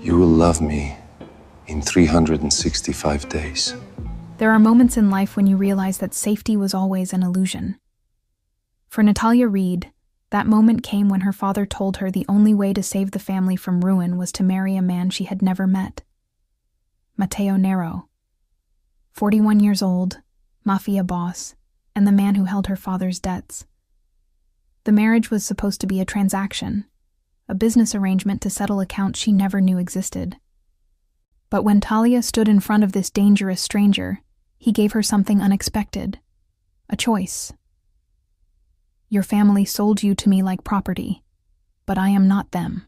You will love me in 365 days. There are moments in life when you realize that safety was always an illusion. For Natalia Reed, that moment came when her father told her the only way to save the family from ruin was to marry a man she had never met. Matteo Nero, 41 years old, Mafia boss, and the man who held her father's debts. The marriage was supposed to be a transaction, a business arrangement to settle accounts she never knew existed. But when Talia stood in front of this dangerous stranger, he gave her something unexpected, a choice. Your family sold you to me like property, but I am not them.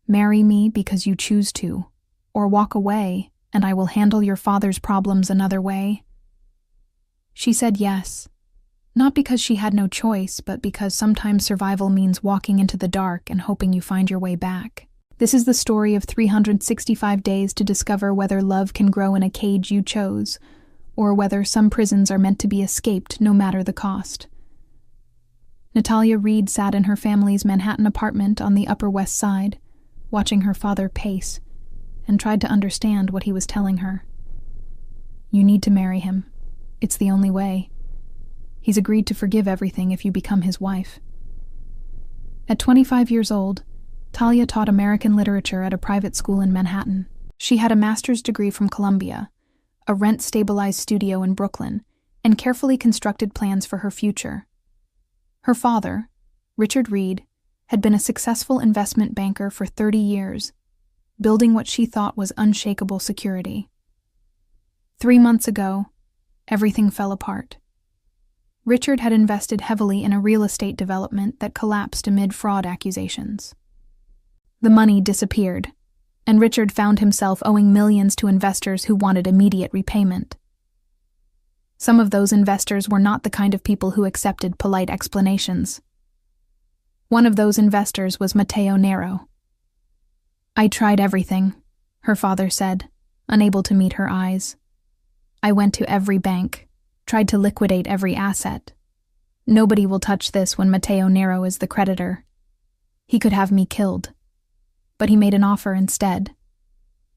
Marry me because you choose to, or walk away and I will handle your father's problems another way. She said yes, not because she had no choice, but because sometimes survival means walking into the dark and hoping you find your way back. This is the story of 365 days to discover whether love can grow in a cage you chose, or whether some prisons are meant to be escaped no matter the cost. Natalia Reed sat in her family's Manhattan apartment on the Upper West Side, watching her father pace, and tried to understand what he was telling her. You need to marry him. It's the only way. He's agreed to forgive everything if you become his wife. At 25 years old, Talia taught American literature at a private school in Manhattan. She had a master's degree from Columbia, a rent-stabilized studio in Brooklyn, and carefully constructed plans for her future. Her father, Richard Reed, had been a successful investment banker for 30 years, building what she thought was unshakable security. 3 months ago, everything fell apart. Richard had invested heavily in a real estate development that collapsed amid fraud accusations. The money disappeared, and Richard found himself owing millions to investors who wanted immediate repayment. Some of those investors were not the kind of people who accepted polite explanations. One of those investors was Matteo Nero. I tried everything, her father said, unable to meet her eyes. I went to every bank, tried to liquidate every asset. Nobody will touch this when Matteo Nero is the creditor. He could have me killed. But he made an offer instead.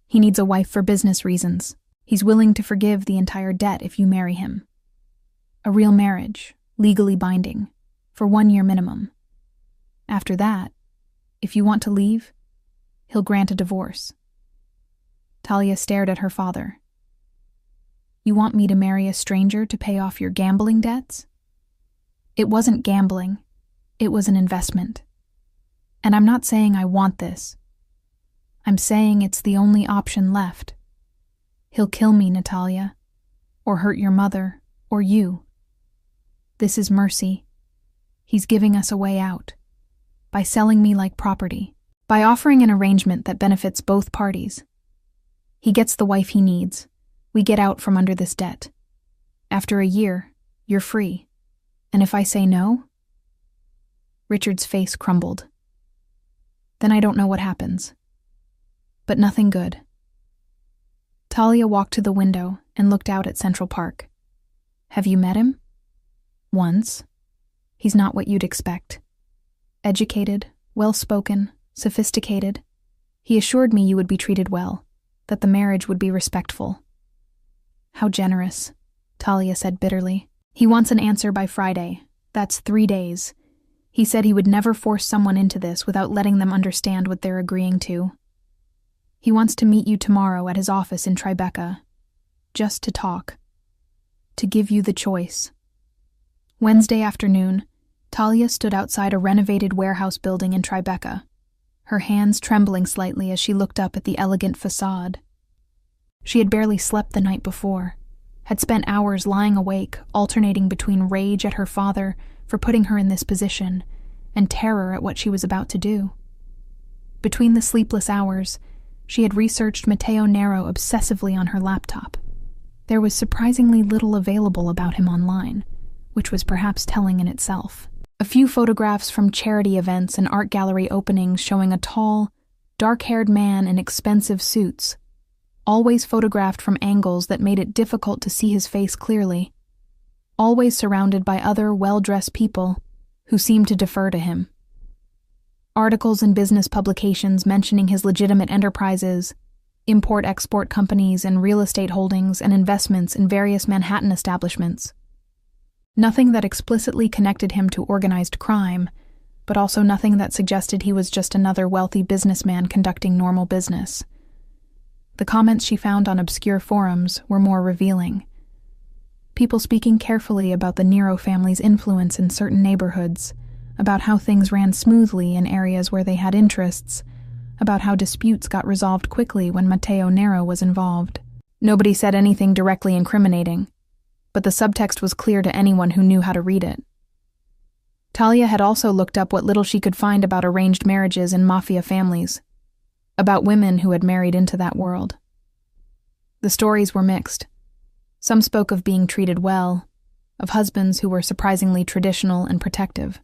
He needs a wife for business reasons. He's willing to forgive the entire debt if you marry him. A real marriage, legally binding, for 1 year minimum. After that, if you want to leave, he'll grant a divorce. Talia stared at her father. You want me to marry a stranger to pay off your gambling debts? It wasn't gambling. It was an investment. And I'm not saying I want this. I'm saying it's the only option left. He'll kill me, Natalia, or hurt your mother, or you. This is mercy. He's giving us a way out, by selling me like property, by offering an arrangement that benefits both parties. He gets the wife he needs. We get out from under this debt. After a year, you're free. And if I say no? Richard's face crumbled. Then I don't know what happens. But nothing good. Talia walked to the window and looked out at Central Park. Have you met him? Once. He's not what you'd expect. Educated, well-spoken, sophisticated. He assured me you would be treated well, that the marriage would be respectful. How generous, Talia said bitterly. He wants an answer by Friday. That's 3 days. He said he would never force someone into this without letting them understand what they're agreeing to. He wants to meet you tomorrow at his office in Tribeca, just to talk, to give you the choice. Wednesday afternoon, Talia stood outside a renovated warehouse building in Tribeca, her hands trembling slightly as she looked up at the elegant facade. She had barely slept the night before, had spent hours lying awake, alternating between rage at her father for putting her in this position and terror at what she was about to do. Between the sleepless hours, she had researched Matteo Nero obsessively on her laptop. There was surprisingly little available about him online, which was perhaps telling in itself. A few photographs from charity events and art gallery openings showing a tall, dark-haired man in expensive suits, always photographed from angles that made it difficult to see his face clearly, always surrounded by other well-dressed people who seemed to defer to him. Articles in business publications mentioning his legitimate enterprises, import-export companies and real estate holdings and investments in various Manhattan establishments. Nothing that explicitly connected him to organized crime, but also nothing that suggested he was just another wealthy businessman conducting normal business. The comments she found on obscure forums were more revealing. People speaking carefully about the Nero family's influence in certain neighborhoods, about how things ran smoothly in areas where they had interests, about how disputes got resolved quickly when Matteo Nero was involved. Nobody said anything directly incriminating, but the subtext was clear to anyone who knew how to read it. Talia had also looked up what little she could find about arranged marriages in Mafia families, about women who had married into that world. The stories were mixed. Some spoke of being treated well, of husbands who were surprisingly traditional and protective.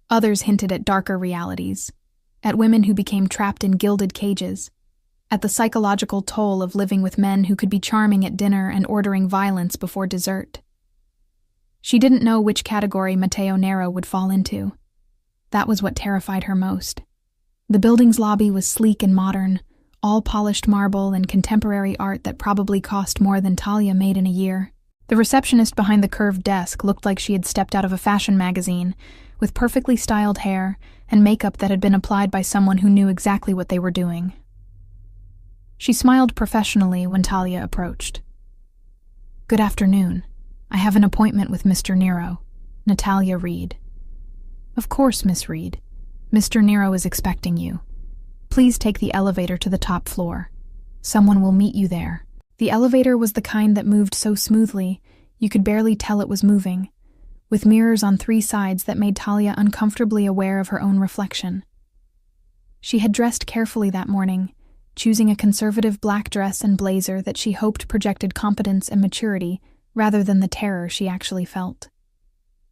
Others hinted at darker realities, at women who became trapped in gilded cages, at the psychological toll of living with men who could be charming at dinner and ordering violence before dessert. She didn't know which category Matteo Nero would fall into. That was what terrified her most. The building's lobby was sleek and modern, all polished marble and contemporary art that probably cost more than Talia made in a year. The receptionist behind the curved desk looked like she had stepped out of a fashion magazine, with perfectly styled hair and makeup that had been applied by someone who knew exactly what they were doing. She smiled professionally when Talia approached. "Good afternoon. I have an appointment with Mr. Nero, Natalia Reed." "Of course, Miss Reed. Mr. Nero is expecting you. Please take the elevator to the top floor. Someone will meet you there." The elevator was the kind that moved so smoothly, you could barely tell it was moving, with mirrors on 3 sides that made Talia uncomfortably aware of her own reflection. She had dressed carefully that morning, choosing a conservative black dress and blazer that she hoped projected confidence and maturity rather than the terror she actually felt.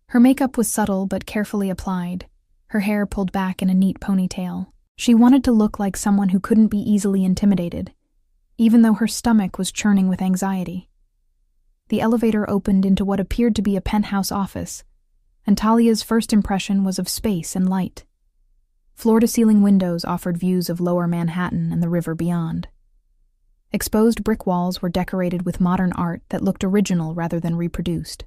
Her makeup was subtle but carefully applied, her hair pulled back in a neat ponytail. She wanted to look like someone who couldn't be easily intimidated, even though her stomach was churning with anxiety. The elevator opened into what appeared to be a penthouse office, and Talia's first impression was of space and light. Floor-to-ceiling windows offered views of lower Manhattan and the river beyond. Exposed brick walls were decorated with modern art that looked original rather than reproduced.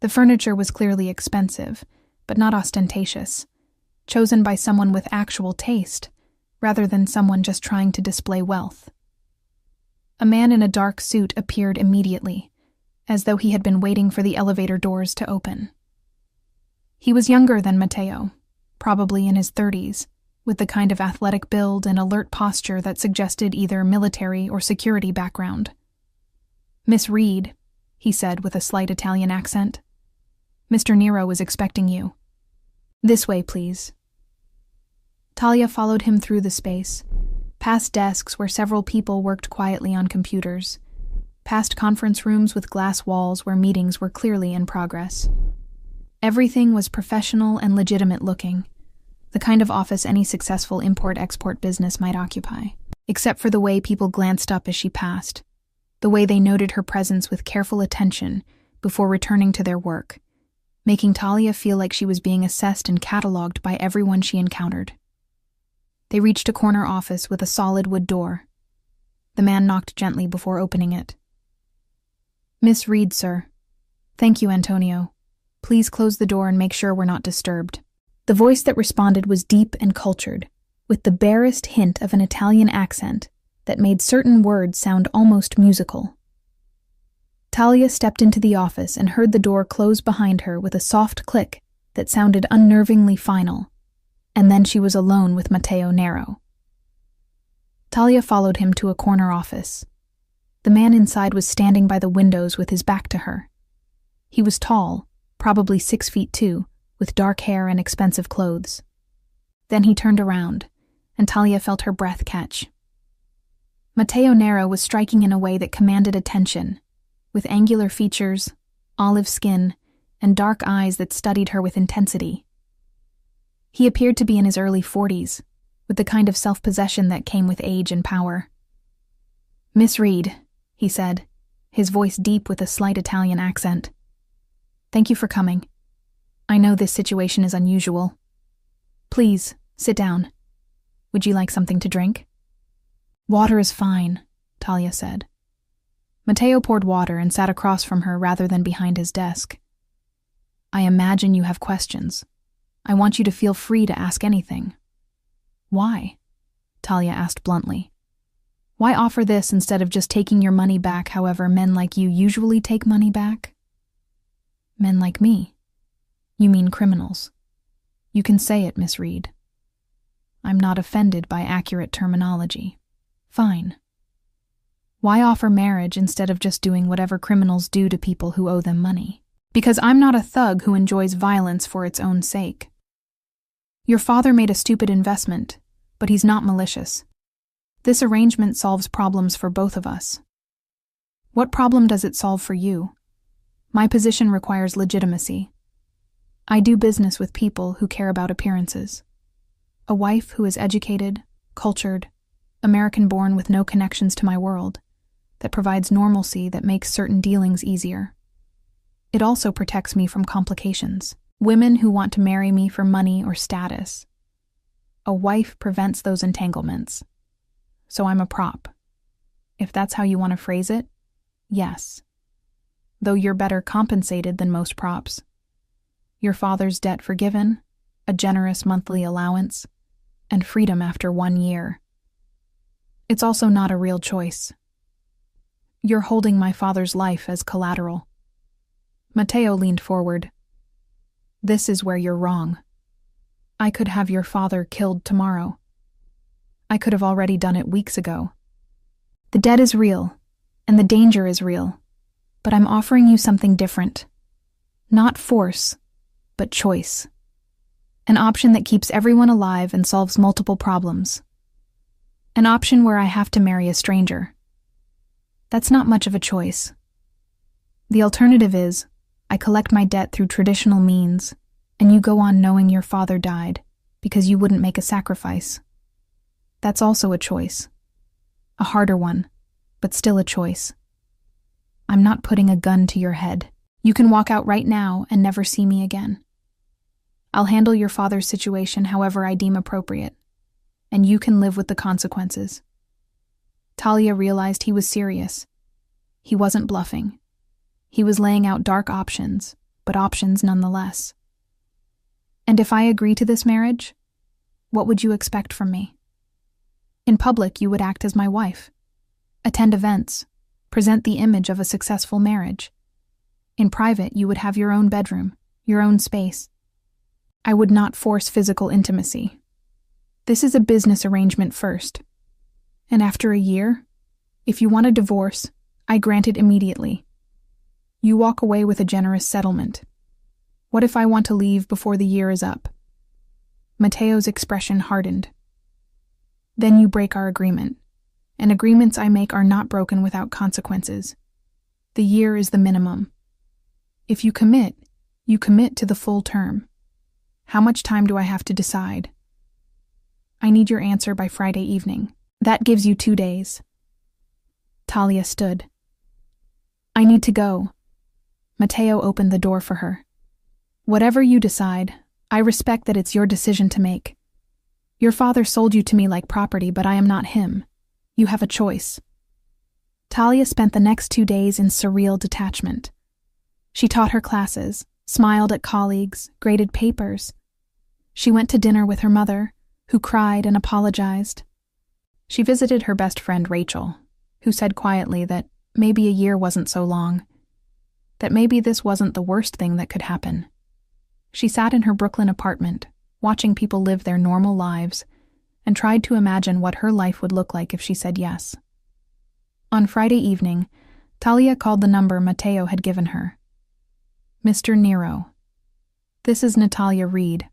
The furniture was clearly expensive, but not ostentatious, chosen by someone with actual taste, rather than someone just trying to display wealth. A man in a dark suit appeared immediately, as though he had been waiting for the elevator doors to open. He was younger than Matteo, probably in his 30s, with the kind of athletic build and alert posture that suggested either military or security background. "Miss Reed," he said with a slight Italian accent. "Mr. Nero is expecting you. This way, please." Talia followed him through the space, past desks where several people worked quietly on computers, past conference rooms with glass walls where meetings were clearly in progress. Everything was professional and legitimate looking, the kind of office any successful import-export business might occupy, except for the way people glanced up as she passed, the way they noted her presence with careful attention before returning to their work, making Talia feel like she was being assessed and catalogued by everyone she encountered. They reached a corner office with a solid wood door. The man knocked gently before opening it. "Miss Reed, sir." "Thank you, Antonio. Please close the door and make sure we're not disturbed." The voice that responded was deep and cultured, with the barest hint of an Italian accent that made certain words sound almost musical. Talia stepped into the office and heard the door close behind her with a soft click that sounded unnervingly final, and then she was alone with Matteo Nero. Talia followed him to a corner office. The man inside was standing by the windows with his back to her. He was tall, probably 6'2", with dark hair and expensive clothes. Then he turned around, and Talia felt her breath catch. Matteo Nero was striking in a way that commanded attention, with angular features, olive skin, and dark eyes that studied her with intensity. He appeared to be in his early 40s, with the kind of self-possession that came with age and power. "Miss Reed," he said, his voice deep with a slight Italian accent. "Thank you for coming. I know this situation is unusual." Please, sit down. Would you like something to drink? Water is fine, Talia said. Matteo poured water and sat across from her rather than behind his desk. I imagine you have questions. I want you to feel free to ask anything. Why? Talia asked bluntly. Why offer this instead of just taking your money back however men like you usually take money back? Men like me? You mean criminals. You can say it, Miss Reed. I'm not offended by accurate terminology. Fine. Why offer marriage instead of just doing whatever criminals do to people who owe them money? Because I'm not a thug who enjoys violence for its own sake. Your father made a stupid investment, but he's not malicious. This arrangement solves problems for both of us. What problem does it solve for you? My position requires legitimacy. I do business with people who care about appearances. A wife who is educated, cultured, American-born with no connections to my world, that provides normalcy that makes certain dealings easier. It also protects me from complications. Women who want to marry me for money or status. A wife prevents those entanglements. So I'm a prop. If that's how you want to phrase it, yes. Though you're better compensated than most props. Your father's debt forgiven, a generous monthly allowance, and freedom after 1 year. It's also not a real choice. You're holding my father's life as collateral. Matteo leaned forward. This is where you're wrong. I could have your father killed tomorrow. I could have already done it weeks ago. The debt is real, and the danger is real, but I'm offering you something different. Not force, but choice. An option that keeps everyone alive and solves multiple problems. An option where I have to marry a stranger. That's not much of a choice. The alternative is, I collect my debt through traditional means, and you go on knowing your father died because you wouldn't make a sacrifice. That's also a choice. A harder one, but still a choice. I'm not putting a gun to your head. You can walk out right now and never see me again. I'll handle your father's situation however I deem appropriate, and you can live with the consequences. Talia realized he was serious. He wasn't bluffing. He was laying out dark options, but options nonetheless. And if I agree to this marriage, what would you expect from me? In public, you would act as my wife, attend events, present the image of a successful marriage. In private, you would have your own bedroom, your own space. I would not force physical intimacy. This is a business arrangement first. And after a year, if you want a divorce, I grant it immediately. You walk away with a generous settlement. What if I want to leave before the year is up? Matteo's expression hardened. Then you break our agreement, and agreements I make are not broken without consequences. The year is the minimum. If you commit to the full term. How much time do I have to decide? I need your answer by Friday evening. That gives you 2 days. Talia stood. I need to go. Matteo opened the door for her. Whatever you decide, I respect that it's your decision to make. Your father sold you to me like property, but I am not him. You have a choice. Talia spent the next 2 days in surreal detachment. She taught her classes, smiled at colleagues, graded papers. She went to dinner with her mother, who cried and apologized. She visited her best friend Rachel, who said quietly that maybe a year wasn't so long, that maybe this wasn't the worst thing that could happen. She sat in her Brooklyn apartment, watching people live their normal lives, and tried to imagine what her life would look like if she said yes. On Friday evening, Talia called the number Matteo had given her. Mr. Nero. This is Natalia Reed.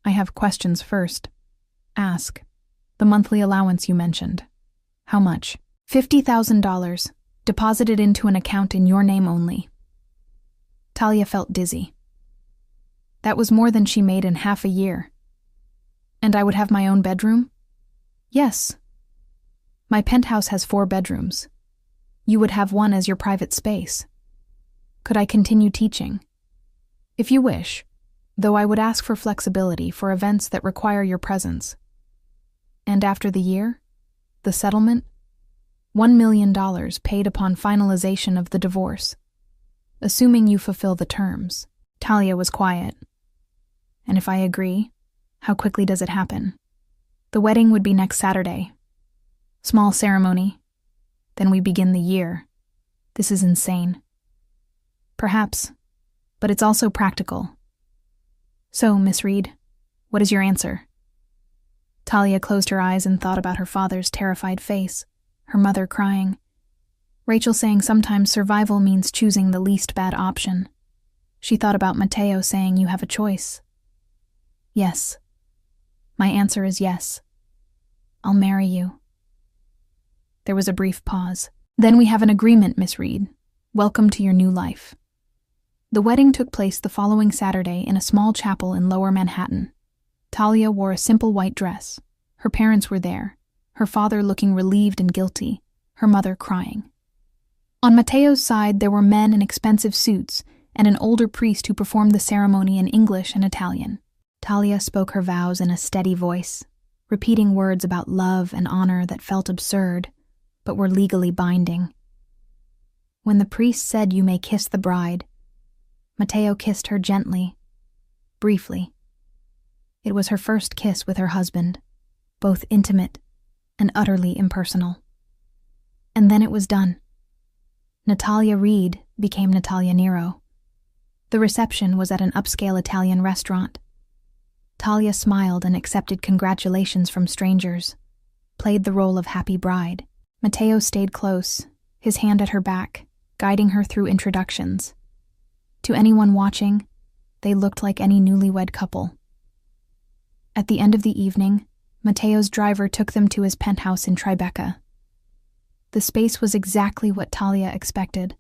I have questions first. Ask. The monthly allowance you mentioned. How much? $50,000, deposited into an account in your name only. Talia felt dizzy. That was more than she made in half a year. And I would have my own bedroom? Yes. My penthouse has 4 bedrooms. You would have one as your private space. Could I continue teaching? If you wish. though I would ask for flexibility for events that require your presence. And after the year, the settlement, $1 million paid upon finalization of the divorce, assuming you fulfill the terms. Talia was quiet. And if I agree, how quickly does it happen? The wedding would be next Saturday. Small ceremony. Then we begin the year. This is insane. Perhaps, but it's also practical. So, Miss Reed, what is your answer? Talia closed her eyes and thought about her father's terrified face, her mother crying, Rachel saying sometimes survival means choosing the least bad option. She thought about Mateo saying you have a choice. Yes. My answer is yes. I'll marry you. There was a brief pause. Then we have an agreement, Miss Reed. Welcome to your new life. The wedding took place the following Saturday in a small chapel in Lower Manhattan. Talia wore a simple white dress. Her parents were there, her father looking relieved and guilty, her mother crying. On Mateo's side, there were men in expensive suits and an older priest who performed the ceremony in English and Italian. Talia spoke her vows in a steady voice, repeating words about love and honor that felt absurd, but were legally binding. When the priest said you may kiss the bride, Mateo kissed her gently, briefly. It was her first kiss with her husband, both intimate and utterly impersonal. And then it was done. Natalia Reed became Natalia Nero. The reception was at an upscale Italian restaurant. Talia smiled and accepted congratulations from strangers, played the role of happy bride. Mateo stayed close, his hand at her back, guiding her through introductions. To anyone watching, they looked like any newlywed couple. At the end of the evening, Mateo's driver took them to his penthouse in Tribeca. The space was exactly what Talia expected,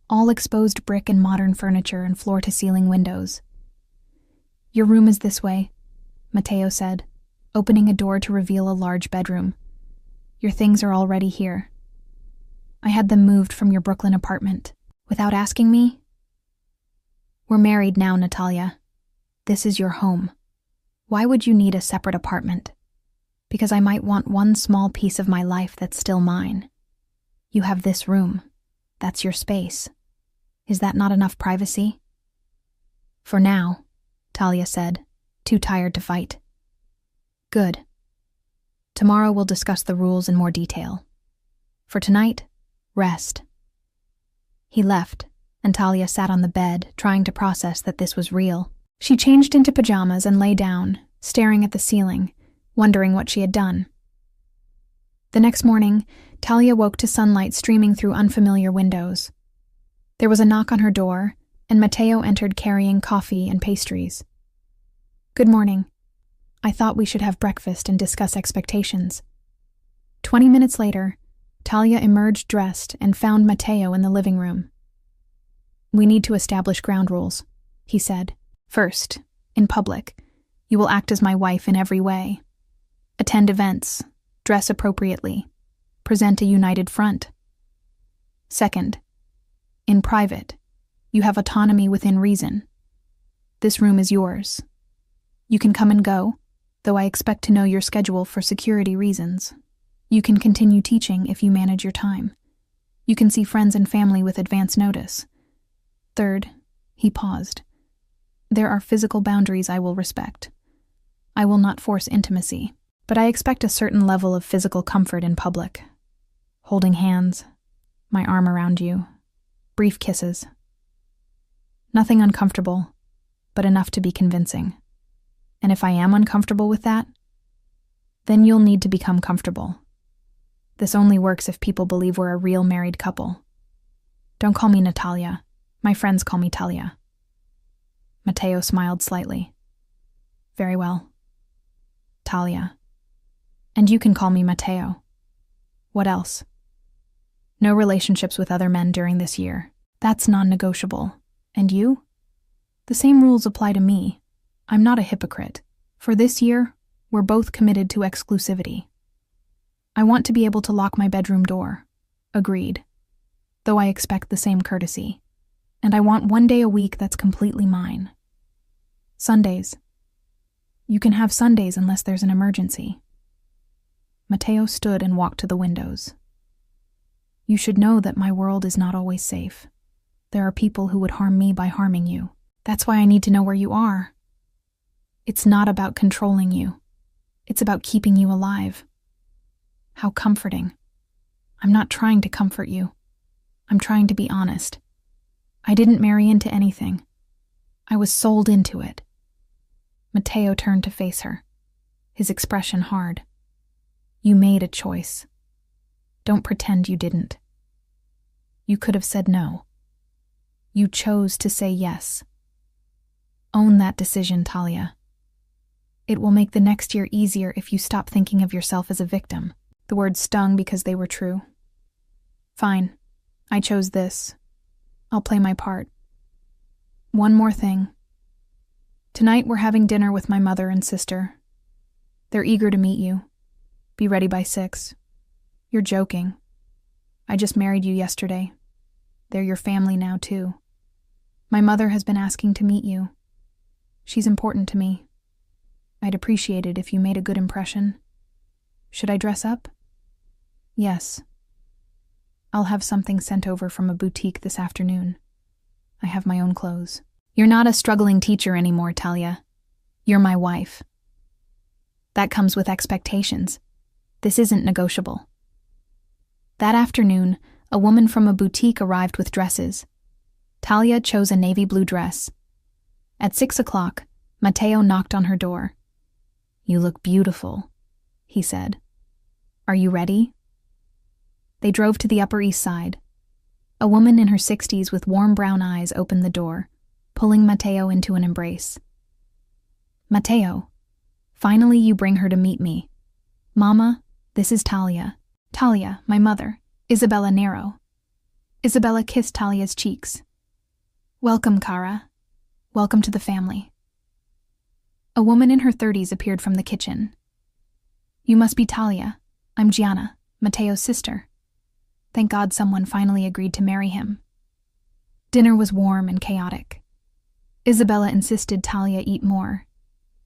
all exposed brick and modern furniture and floor-to-ceiling windows. Your room is this way, Mateo said, opening a door to reveal a large bedroom. Your things are already here. I had them moved from your Brooklyn apartment. Without asking me? We're married now, Natalia. This is your home. Why would you need a separate apartment? Because I might want one small piece of my life that's still mine. You have this room. That's your space. Is that not enough privacy? For now, Talia said, too tired to fight. Good. Tomorrow we'll discuss the rules in more detail. For tonight, rest. He left, and Talia sat on the bed, trying to process that this was real. She changed into pajamas and lay down, staring at the ceiling, wondering what she had done. The next morning, Talia woke to sunlight streaming through unfamiliar windows. There was a knock on her door, and Mateo entered carrying coffee and pastries. Good morning. I thought we should have breakfast and discuss expectations. 20 minutes later, Talia emerged dressed and found Mateo in the living room. We need to establish ground rules, he said. First, in public, you will act as my wife in every way. Attend events, dress appropriately, present a united front. Second, in private, you have autonomy within reason. This room is yours. You can come and go, though I expect to know your schedule for security reasons. You can continue teaching if you manage your time. You can see friends and family with advance notice. Third, he paused. There are physical boundaries I will respect. I will not force intimacy, but I expect a certain level of physical comfort in public. Holding hands, my arm around you, brief kisses. Nothing uncomfortable, but enough to be convincing. And if I am uncomfortable with that, then you'll need to become comfortable. This only works if people believe we're a real married couple. Don't call me Natalia. My friends call me Talia. Mateo smiled slightly. Very well. Talia. And you can call me Mateo. What else? No relationships with other men during this year. That's non-negotiable. And you? The same rules apply to me. I'm not a hypocrite. For this year, we're both committed to exclusivity. I want to be able to lock my bedroom door. Agreed. Though I expect the same courtesy. And I want one day a week that's completely mine. Sundays. You can have Sundays unless there's an emergency. Matteo stood and walked to the windows. You should know that my world is not always safe. There are people who would harm me by harming you. That's why I need to know where you are. It's not about controlling you. It's about keeping you alive. How comforting. I'm not trying to comfort you. I'm trying to be honest. I didn't marry into anything. I was sold into it. Matteo turned to face her, his expression hard. You made a choice. Don't pretend you didn't. You could have said no. You chose to say yes. Own that decision, Talia. It will make the next year easier if you stop thinking of yourself as a victim. The words stung because they were true. Fine. I chose this. I'll play my part. One more thing. Tonight we're having dinner with my mother and sister. They're eager to meet you. Be ready by 6. You're joking. I just married you yesterday. They're your family now, too. My mother has been asking to meet you. She's important to me. I'd appreciate it if you made a good impression. Should I dress up? Yes. I'll have something sent over from a boutique this afternoon. I have my own clothes. You're not a struggling teacher anymore, Talia. You're my wife. That comes with expectations. This isn't negotiable. That afternoon, a woman from a boutique arrived with dresses. Talia chose a navy blue dress. At 6 o'clock, Matteo knocked on her door. You look beautiful, he said. Are you ready? They drove to the Upper East Side. A woman in her 60s with warm brown eyes opened the door, pulling Matteo into an embrace. Matteo, finally you bring her to meet me. Mama, this is Talia. Talia, my mother, Isabella Nero. Isabella kissed Talia's cheeks. Welcome, Cara. Welcome to the family. A woman in her 30s appeared from the kitchen. You must be Talia. I'm Gianna, Matteo's sister. Thank God someone finally agreed to marry him. Dinner was warm and chaotic. Isabella insisted Talia eat more.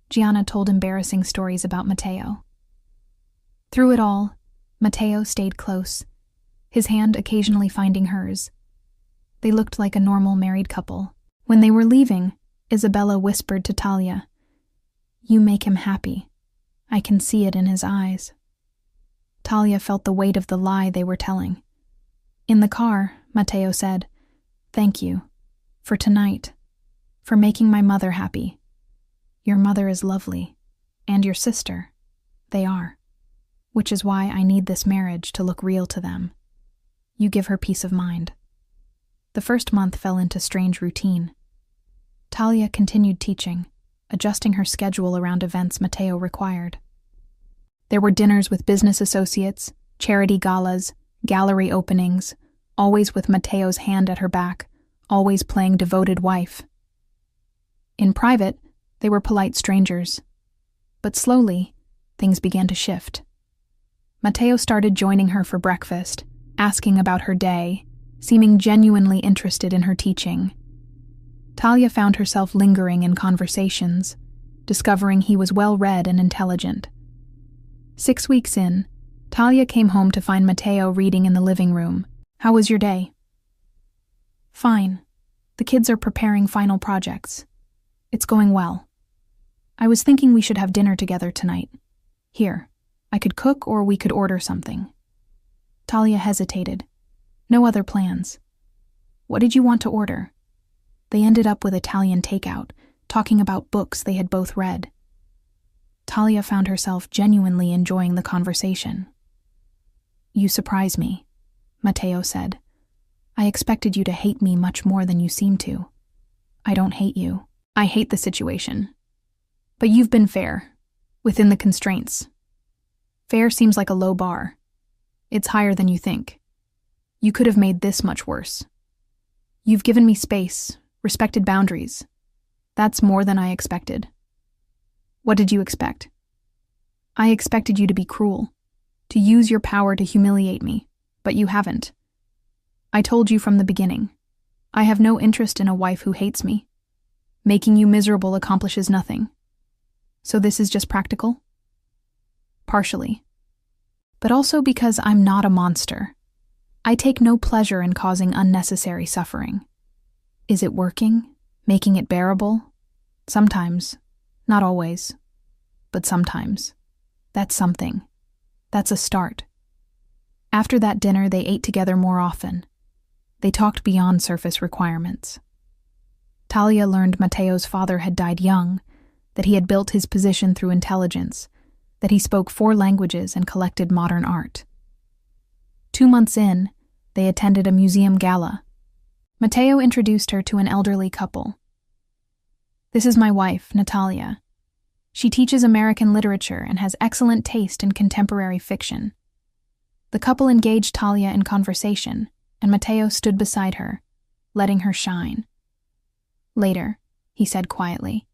Gianna told embarrassing stories about Matteo. Through it all, Matteo stayed close, his hand occasionally finding hers. They looked like a normal married couple. When they were leaving, Isabella whispered to Talia, You make him happy. I can see it in his eyes. Talia felt the weight of the lie they were telling. In the car, Matteo said, Thank you. For tonight. For making my mother happy. Your mother is lovely. And your sister. They are. Which is why I need this marriage to look real to them. You give her peace of mind. The first month fell into strange routine. Talia continued teaching, adjusting her schedule around events Matteo required. There were dinners with business associates, charity galas, gallery openings, always with Matteo's hand at her back, always playing devoted wife. In private, they were polite strangers. But slowly, things began to shift. Matteo started joining her for breakfast, asking about her day, seeming genuinely interested in her teaching. Talia found herself lingering in conversations, discovering he was well-read and intelligent. 6 weeks in, Talia came home to find Matteo reading in the living room. How was your day? Fine. The kids are preparing final projects. It's going well. I was thinking we should have dinner together tonight. Here, I could cook or we could order something. Talia hesitated. No other plans. What did you want to order? They ended up with Italian takeout, talking about books they had both read. Talia found herself genuinely enjoying the conversation. You surprise me, Matteo said. I expected you to hate me much more than you seem to. I don't hate you. I hate the situation. But you've been fair, within the constraints. Fair seems like a low bar. It's higher than you think. You could have made this much worse. You've given me space, respected boundaries. That's more than I expected. What did you expect? I expected you to be cruel, to use your power to humiliate me, but you haven't. I told you from the beginning. I have no interest in a wife who hates me. Making you miserable accomplishes nothing. So this is just practical? Partially. But also because I'm not a monster. I take no pleasure in causing unnecessary suffering. Is it working? Making it bearable? Sometimes. Not always. But sometimes. That's something. That's a start. After that dinner, they ate together more often. They talked beyond surface requirements. Talia learned Mateo's father had died young, that he had built his position through intelligence, that he spoke 4 languages and collected modern art. 2 months in, they attended a museum gala. Mateo introduced her to an elderly couple. This is my wife, Natalia. She teaches American literature and has excellent taste in contemporary fiction. The couple engaged Talia in conversation, and Mateo stood beside her, letting her shine. Later, he said quietly,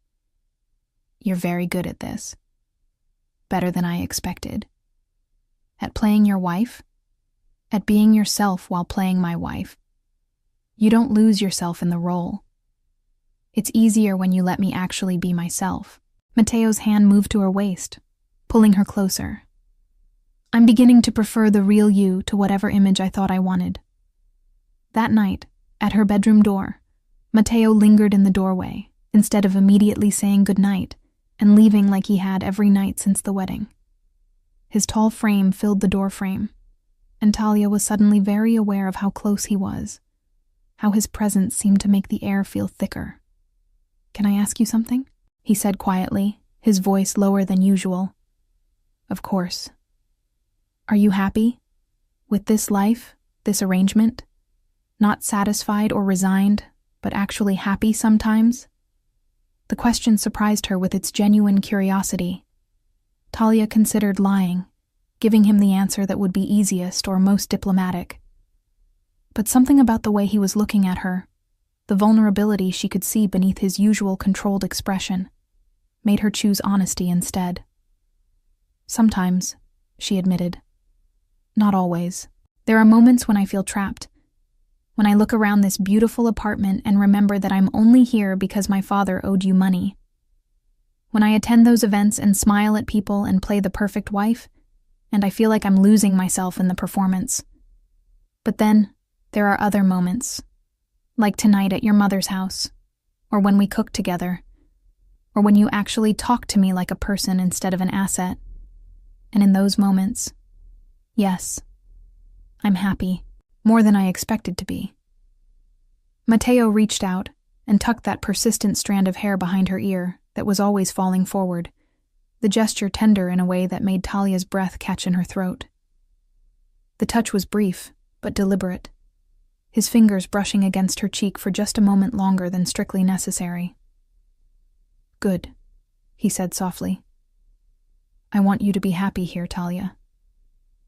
"You're very good at this. Better than I expected. At playing your wife? At being yourself while playing my wife. You don't lose yourself in the role. It's easier when you let me actually be myself." Mateo's hand moved to her waist, pulling her closer. "I'm beginning to prefer the real you to whatever image I thought I wanted." That night, at her bedroom door, Mateo lingered in the doorway, instead of immediately saying goodnight and leaving like he had every night since the wedding. His tall frame filled the doorframe, and Talia was suddenly very aware of how close he was, how his presence seemed to make the air feel thicker. "Can I ask you something?" he said quietly, his voice lower than usual. "Of course. Are you happy? With this life, this arrangement? Not satisfied or resigned, but actually happy sometimes?" The question surprised her with its genuine curiosity. Talia considered lying, giving him the answer that would be easiest or most diplomatic. But something about the way he was looking at her, the vulnerability she could see beneath his usual controlled expression, made her choose honesty instead. "Sometimes," she admitted. "Not always. There are moments when I feel trapped. When I look around this beautiful apartment and remember that I'm only here because my father owed you money. When I attend those events and smile at people and play the perfect wife, and I feel like I'm losing myself in the performance. But then, there are other moments, like tonight at your mother's house, or when we cook together, or when you actually talk to me like a person instead of an asset. And in those moments, yes, I'm happy. More than I expected to be." Mateo reached out and tucked that persistent strand of hair behind her ear that was always falling forward, the gesture tender in a way that made Talia's breath catch in her throat. The touch was brief, but deliberate, his fingers brushing against her cheek for just a moment longer than strictly necessary. "Good," he said softly. "I want you to be happy here, Talia.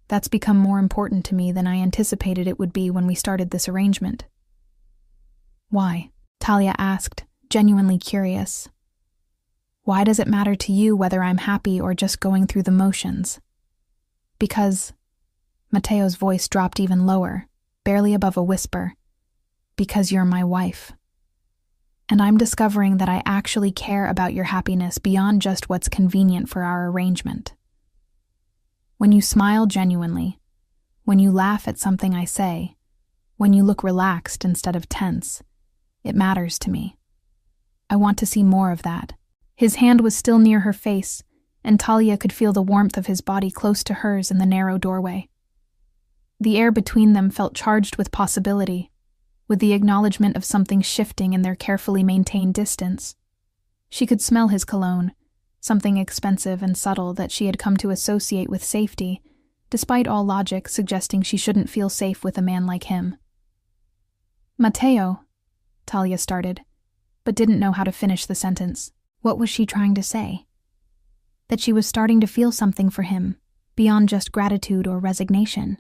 That's become more important to me than I anticipated it would be when we started this arrangement." "Why?" Talia asked, genuinely curious. "Why does it matter to you whether I'm happy or just going through the motions?" "Because," Mateo's voice dropped even lower, barely above a whisper, "because you're my wife. And I'm discovering that I actually care about your happiness beyond just what's convenient for our arrangement. When you smile genuinely, when you laugh at something I say, when you look relaxed instead of tense, it matters to me. I want to see more of that." His hand was still near her face, and Talia could feel the warmth of his body close to hers in the narrow doorway. The air between them felt charged with possibility, with the acknowledgement of something shifting in their carefully maintained distance. She could smell his cologne, something expensive and subtle that she had come to associate with safety, despite all logic suggesting she shouldn't feel safe with a man like him. "Mateo," Talia started, but didn't know how to finish the sentence. What was she trying to say? That she was starting to feel something for him, beyond just gratitude or resignation.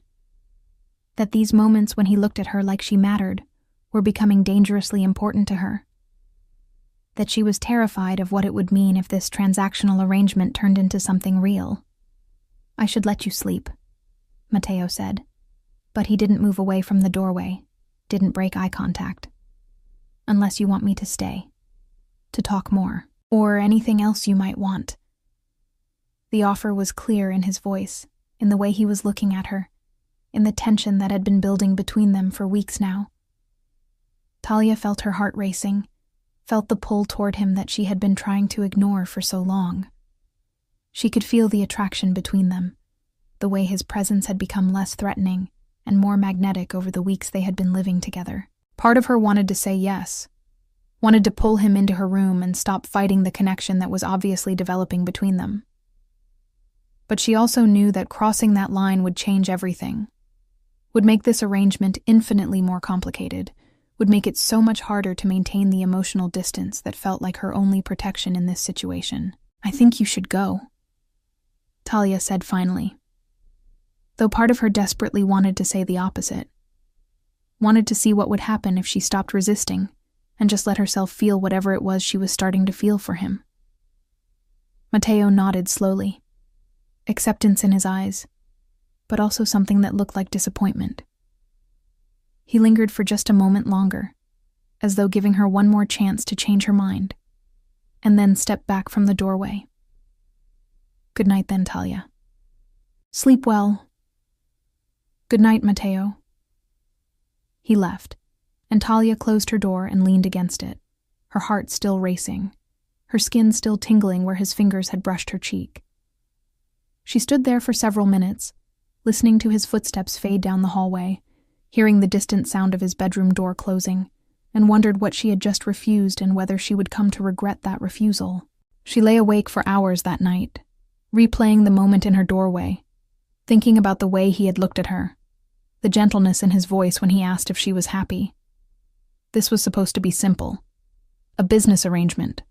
That these moments when he looked at her like she mattered were becoming dangerously important to her. That she was terrified of what it would mean if this transactional arrangement turned into something real. "I should let you sleep," Mateo said, but he didn't move away from the doorway, didn't break eye contact. "Unless you want me to stay." to talk more, or anything else you might want. The offer was clear in his voice, in the way he was looking at her, in the tension that had been building between them for weeks now. Talia felt her heart racing, felt the pull toward him that she had been trying to ignore for so long. She could feel the attraction between them, the way his presence had become less threatening and more magnetic over the weeks they had been living together. Part of her wanted to say yes, wanted to pull him into her room and stop fighting the connection that was obviously developing between them. But she also knew that crossing that line would change everything, would make this arrangement infinitely more complicated, would make it so much harder to maintain the emotional distance that felt like her only protection in this situation. "I think you should go," Talia said finally, though part of her desperately wanted to say the opposite, wanted to see what would happen if she stopped resisting and just let herself feel whatever it was she was starting to feel for him. Matteo nodded slowly, acceptance in his eyes, but also something that looked like disappointment. He lingered for just a moment longer, as though giving her one more chance to change her mind, and then stepped back from the doorway. "Good night then, Talia. Sleep well." "Good night, Matteo." He left, and Talia closed her door and leaned against it, her heart still racing, her skin still tingling where his fingers had brushed her cheek. She stood there for several minutes, listening to his footsteps fade down the hallway, hearing the distant sound of his bedroom door closing, and wondered what she had just refused and whether she would come to regret that refusal. She lay awake for hours that night, replaying the moment in her doorway, thinking about the way he had looked at her, the gentleness in his voice when he asked if she was happy. This was supposed to be simple. A business arrangement.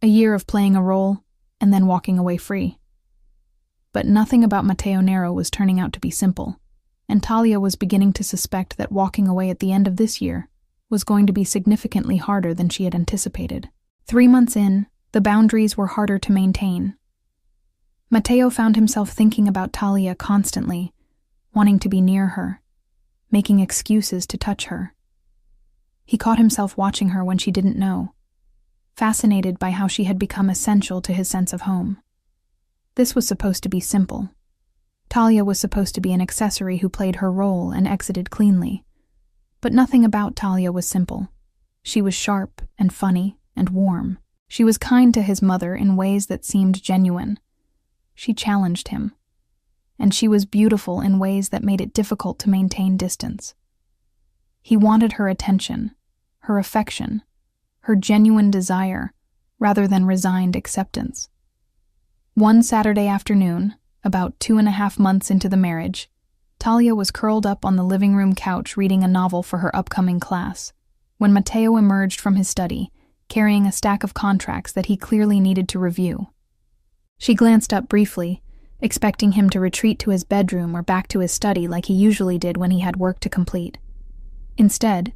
A year of playing a role, and then walking away free. But nothing about Matteo Nero was turning out to be simple, and Talia was beginning to suspect that walking away at the end of this year was going to be significantly harder than she had anticipated. 3 months in, the boundaries were harder to maintain. Matteo found himself thinking about Talia constantly, wanting to be near her, making excuses to touch her. He caught himself watching her when she didn't know, fascinated by how she had become essential to his sense of home. This was supposed to be simple. Talia was supposed to be an accessory who played her role and exited cleanly. But nothing about Talia was simple. She was sharp and funny and warm. She was kind to his mother in ways that seemed genuine. She challenged him. And she was beautiful in ways that made it difficult to maintain distance. He wanted her attention, her affection, her genuine desire, rather than resigned acceptance. One Saturday afternoon, about 2.5 months into the marriage, Talia was curled up on the living room couch reading a novel for her upcoming class, when Matteo emerged from his study, carrying a stack of contracts that he clearly needed to review. She glanced up briefly, expecting him to retreat to his bedroom or back to his study like he usually did when he had work to complete. Instead,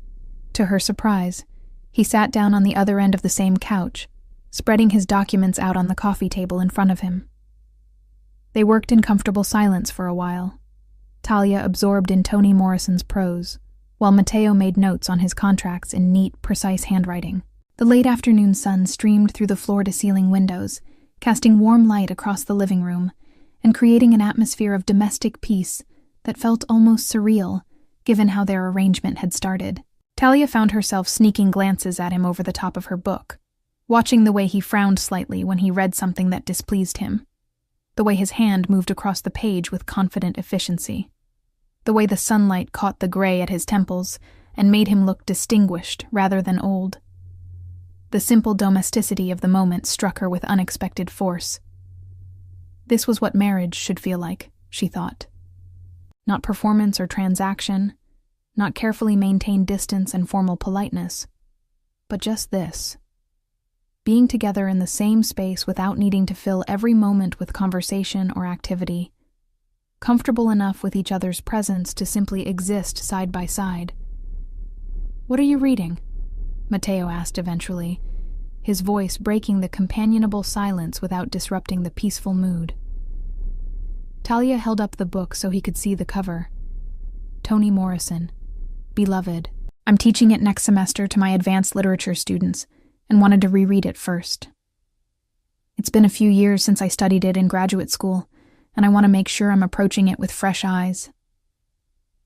to her surprise, he sat down on the other end of the same couch, spreading his documents out on the coffee table in front of him. They worked in comfortable silence for a while, Talia absorbed in Toni Morrison's prose, while Matteo made notes on his contracts in neat, precise handwriting. The late afternoon sun streamed through the floor-to-ceiling windows, casting warm light across the living room, and creating an atmosphere of domestic peace that felt almost surreal, given how their arrangement had started. Talia found herself sneaking glances at him over the top of her book, watching the way he frowned slightly when he read something that displeased him, the way his hand moved across the page with confident efficiency, the way the sunlight caught the gray at his temples and made him look distinguished rather than old. The simple domesticity of the moment struck her with unexpected force. This was what marriage should feel like, she thought. Not performance or transaction, not carefully maintained distance and formal politeness, but just this. Being together in the same space without needing to fill every moment with conversation or activity, comfortable enough with each other's presence to simply exist side by side. "What are you reading?" Matteo asked eventually, his voice breaking the companionable silence without disrupting the peaceful mood. Talia held up the book so he could see the cover. Toni Morrison, Beloved. "I'm teaching it next semester to my advanced literature students. and wanted to reread it first. It's been a few years since I studied it in graduate school, and I want to make sure I'm approaching it with fresh eyes.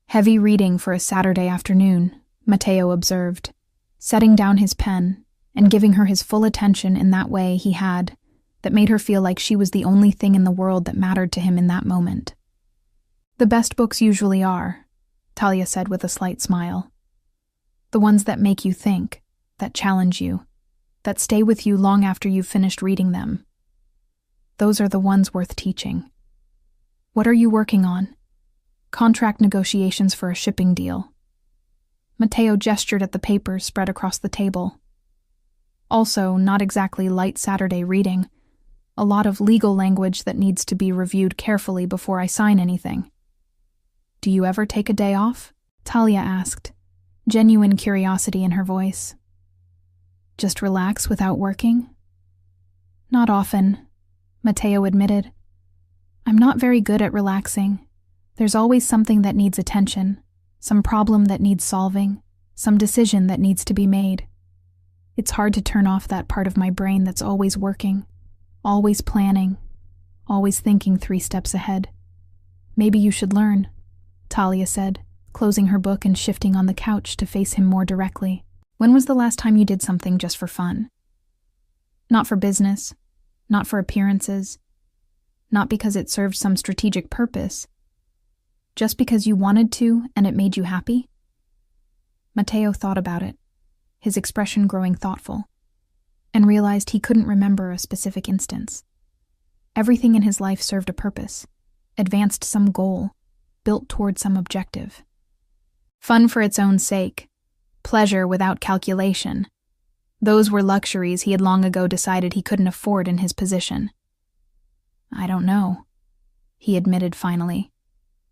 Heavy reading for a Saturday afternoon, Matteo observed, setting down his pen and giving her his full attention in that way he had, that made her feel like she was the only thing in the world that mattered to him in that moment. The best books usually are, Talia said with a slight smile. The ones that make you think, that challenge you, that stay with you long after you've finished reading them. Those are the ones worth teaching. What are you working on? Contract negotiations for a shipping deal. Matteo gestured at the papers spread across the table. Also, not exactly light Saturday reading. A lot of legal language that needs to be reviewed carefully before I sign anything. Do you ever take a day off? Talia asked, genuine curiosity in her voice. Just relax without working? Not often, Matteo admitted. I'm not very good at relaxing. There's always something that needs attention, some problem that needs solving, some decision that needs to be made. It's hard to turn off that part of my brain that's always working, always planning, always thinking 3 steps ahead. Maybe you should learn, Talia said, closing her book and shifting on the couch to face him more directly. When was the last time you did something just for fun? Not for business, not for appearances, not because it served some strategic purpose, just because you wanted to and it made you happy? Matteo thought about it, his expression growing thoughtful, and realized he couldn't remember a specific instance. Everything in his life served a purpose, advanced some goal, built toward some objective. Fun for its own sake, pleasure without calculation. Those were luxuries he had long ago decided he couldn't afford in his position. I don't know, he admitted finally,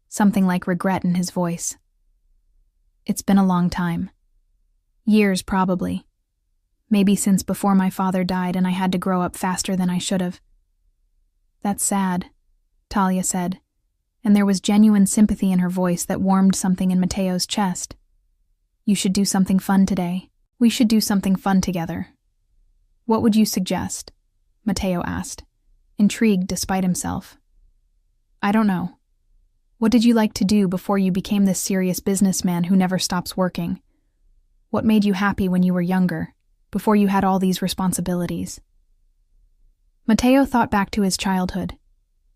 something like regret in his voice. It's been a long time. Years, probably. Maybe since before my father died and I had to grow up faster than I should have. That's sad, Talia said, and there was genuine sympathy in her voice that warmed something in Matteo's chest. You should do something fun today. We should do something fun together. What would you suggest? Matteo asked, intrigued despite himself. I don't know. What did you like to do before you became this serious businessman who never stops working? What made you happy when you were younger, before you had all these responsibilities? Matteo thought back to his childhood,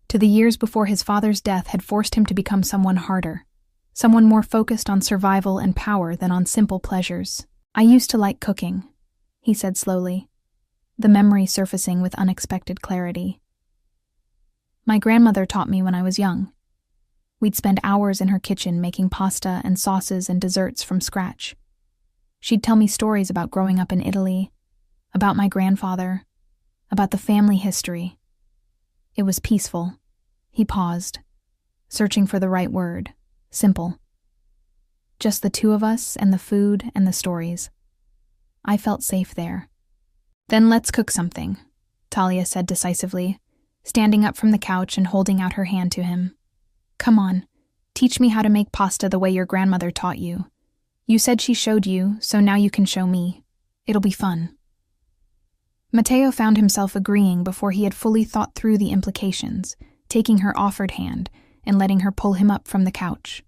to the years before his father's death had forced him to become someone harder, someone more focused on survival and power than on simple pleasures. I used to like cooking, he said slowly, the memory surfacing with unexpected clarity. My grandmother taught me when I was young. We'd spend hours in her kitchen making pasta and sauces and desserts from scratch. She'd tell me stories about growing up in Italy, about my grandfather, about the family history. It was peaceful. He paused, searching for the right word. Simple. Just the two of us and the food and the stories. I felt safe there. Then let's cook something, Talia said decisively, standing up from the couch and holding out her hand to him. Come on, teach me how to make pasta the way your grandmother taught you. You said she showed you, so now you can show me. It'll be fun. Matteo found himself agreeing before he had fully thought through the implications, taking her offered hand and letting her pull him up from the couch.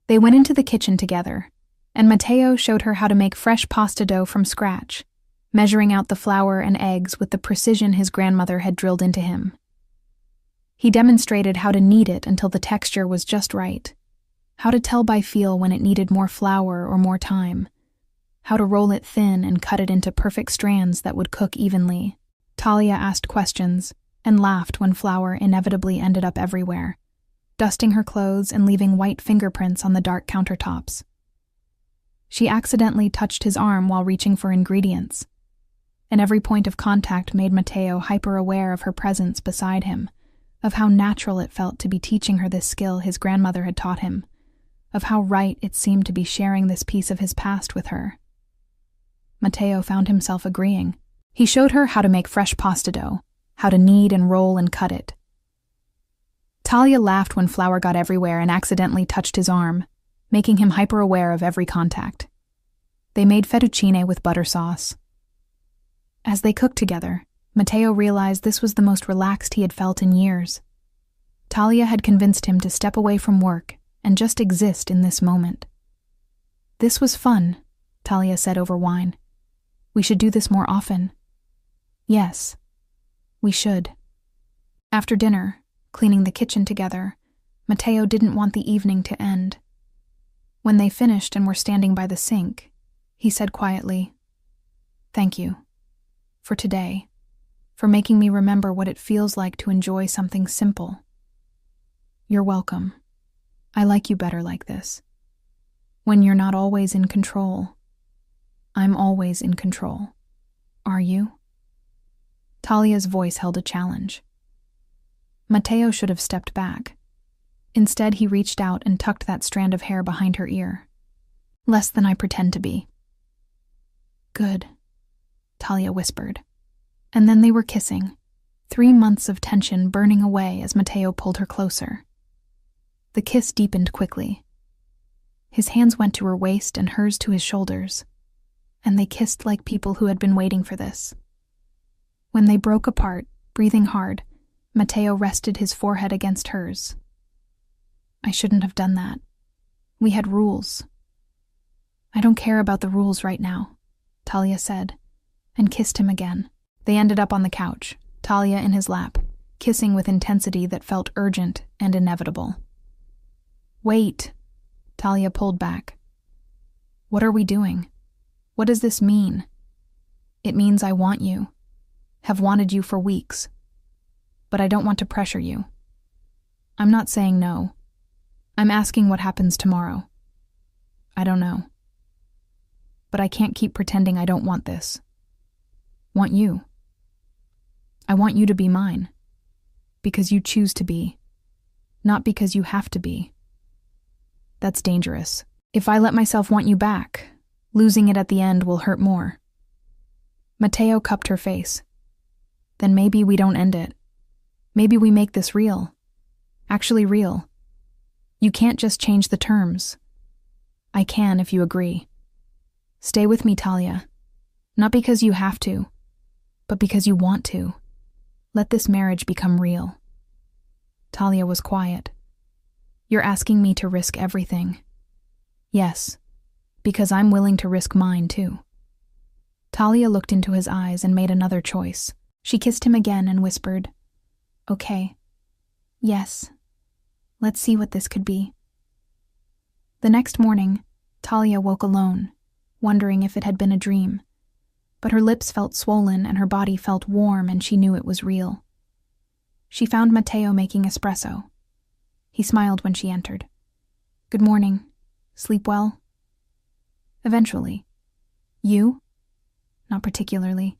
They went into the kitchen together, and Matteo showed her how to make fresh pasta dough from scratch, measuring out the flour and eggs with the precision his grandmother had drilled into him. He demonstrated how to knead it until the texture was just right, how to tell by feel when it needed more flour or more time, how to roll it thin and cut it into perfect strands that would cook evenly. Talia asked questions and laughed when flour inevitably ended up everywhere, dusting her clothes and leaving white fingerprints on the dark countertops. She accidentally touched his arm while reaching for ingredients, and every point of contact made Matteo hyper-aware of her presence beside him, of how natural it felt to be teaching her this skill his grandmother had taught him, of how right it seemed to be sharing this piece of his past with her. Matteo found himself agreeing. He showed her how to make fresh pasta dough, how to knead and roll and cut it. Talia laughed when flour got everywhere and accidentally touched his arm, making him hyper-aware of every contact. They made fettuccine with butter sauce. As they cooked together, Matteo realized this was the most relaxed he had felt in years. Talia had convinced him to step away from work and just exist in this moment. "This was fun," Talia said over wine. "We should do this more often." "Yes, we should." After dinner, cleaning the kitchen together, Matteo didn't want the evening to end. When they finished and were standing by the sink, he said quietly, "Thank you. For today. For making me remember what it feels like to enjoy something simple." "You're welcome. I like you better like this. When you're not always in control. I'm always in control. Are you?" Talia's voice held a challenge. Matteo should have stepped back. Instead, he reached out and tucked that strand of hair behind her ear. "Less than I pretend to be." "Good," Talia whispered. And then they were kissing, 3 months of tension burning away as Matteo pulled her closer. The kiss deepened quickly. His hands went to her waist and hers to his shoulders, and they kissed like people who had been waiting for this. When they broke apart, breathing hard, Matteo rested his forehead against hers. "I shouldn't have done that. We had rules." "I don't care about the rules right now," Talia said, and kissed him again. They ended up on the couch, Talia in his lap, kissing with intensity that felt urgent and inevitable. "Wait," Talia pulled back. "What are we doing? What does this mean?" "It means I want you. Have wanted you for weeks. But I don't want to pressure you. I'm not saying no. I'm asking what happens tomorrow. I don't know. But I can't keep pretending I don't want this. Want you. I want you to be mine. Because you choose to be. Not because you have to be. That's dangerous. If I let myself want you back, losing it at the end will hurt more." Matteo cupped her face. "Then maybe we don't end it. Maybe we make this real. Actually real. You can't just change the terms. I can if you agree. Stay with me, Talia. Not because you have to, but because you want to. Let this marriage become real." Talia was quiet. "You're asking me to risk everything." "Yes, because I'm willing to risk mine too." Talia looked into his eyes and made another choice. She kissed him again and whispered, "Okay. Yes. Let's see what this could be." The next morning, Talia woke alone, wondering if it had been a dream. But her lips felt swollen and her body felt warm, and she knew it was real. She found Matteo making espresso. He smiled when she entered. "Good morning. Sleep well?" "Eventually. You?" "Not particularly.